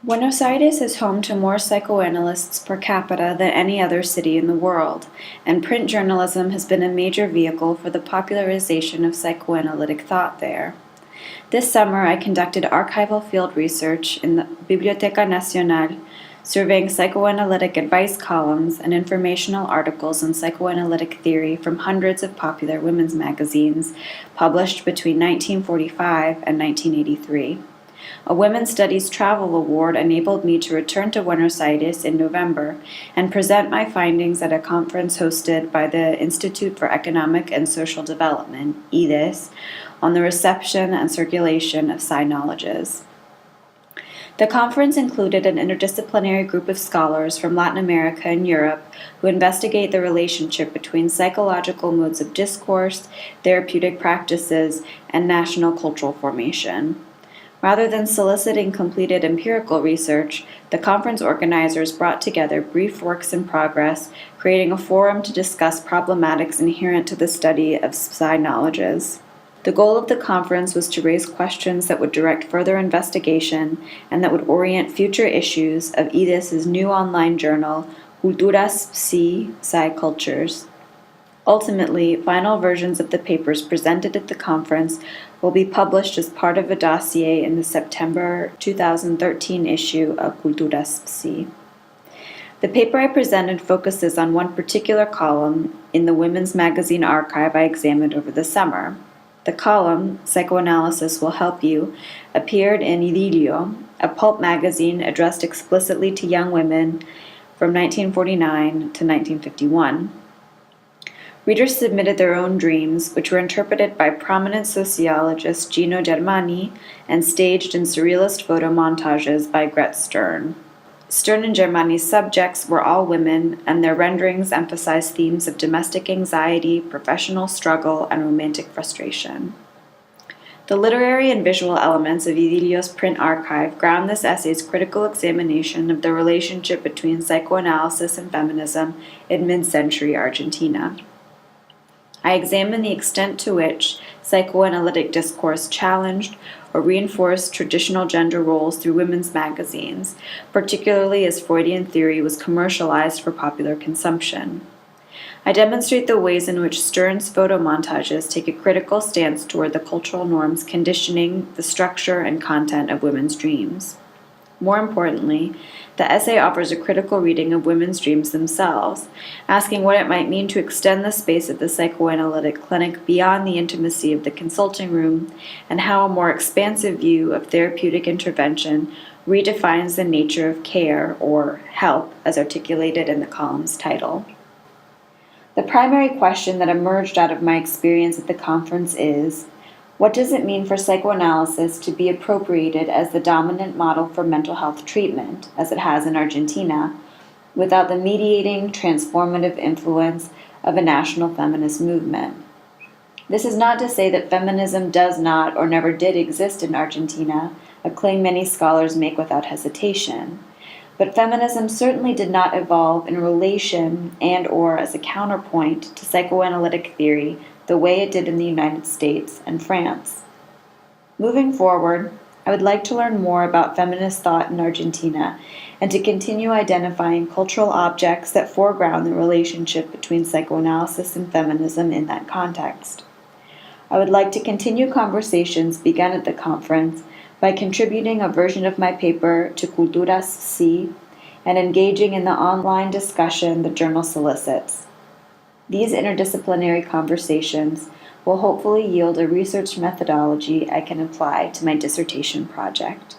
Buenos Aires is home to more psychoanalysts per capita than any other city in the world, and print journalism has been a major vehicle for the popularization of psychoanalytic thought there. This summer, I conducted archival field research in the Biblioteca Nacional, surveying psychoanalytic advice columns and informational articles in psychoanalytic theory from hundreds of popular women's magazines published between 1945 and 1983. A Women's Studies Travel Award enabled me to return to Buenos Aires in November and present my findings at a conference hosted by the Institute for Economic and Social Development, IDES, on the reception and circulation of psi knowledges. The conference included an interdisciplinary group of scholars from Latin America and Europe who investigate the relationship between psychological modes of discourse, therapeutic practices, and national cultural formation. Rather than soliciting completed empirical research, the conference organizers brought together brief works in progress, creating a forum to discuss problematics inherent to the study of psi knowledges. The goal of the conference was to raise questions that would direct further investigation and that would orient future issues of IDES's new online journal, Culturas Psi Cultures. Ultimately, final versions of the papers presented at the conference will be published as part of a dossier in the September 2013 issue of Culturas Psi. The paper I presented focuses on one particular column in the women's magazine archive I examined over the summer. The column, Psychoanalysis Will Help You, appeared in Idilio, a pulp magazine addressed explicitly to young women from 1949 to 1951. Readers submitted their own dreams, which were interpreted by prominent sociologist Gino Germani and staged in surrealist photo montages by Gret Stern. Stern and Germani's subjects were all women, and their renderings emphasized themes of domestic anxiety, professional struggle, and romantic frustration. The literary and visual elements of Idilio's print archive ground this essay's critical examination of the relationship between psychoanalysis and feminism in mid-century Argentina. I examine the extent to which psychoanalytic discourse challenged or reinforced traditional gender roles through women's magazines, particularly as Freudian theory was commercialized for popular consumption. I demonstrate the ways in which Stern's photo montages take a critical stance toward the cultural norms conditioning the structure and content of women's dreams. More importantly, the essay offers a critical reading of women's dreams themselves, asking what it might mean to extend the space of the psychoanalytic clinic beyond the intimacy of the consulting room, and how a more expansive view of therapeutic intervention redefines the nature of care, or help, as articulated in the column's title. The primary question that emerged out of my experience at the conference is, what does it mean for psychoanalysis to be appropriated as the dominant model for mental health treatment, as it has in Argentina, without the mediating, transformative influence of a national feminist movement? This is not to say that feminism does not or never did exist in Argentina, a claim many scholars make without hesitation. But feminism certainly did not evolve in relation and/or as a counterpoint to psychoanalytic theory the way it did in the United States and France. Moving forward, I would like to learn more about feminist thought in Argentina and to continue identifying cultural objects that foreground the relationship between psychoanalysis and feminism in that context. I would like to continue conversations begun at the conference by contributing a version of my paper to Culturas Psi and engaging in the online discussion the journal solicits. These interdisciplinary conversations will hopefully yield a research methodology I can apply to my dissertation project.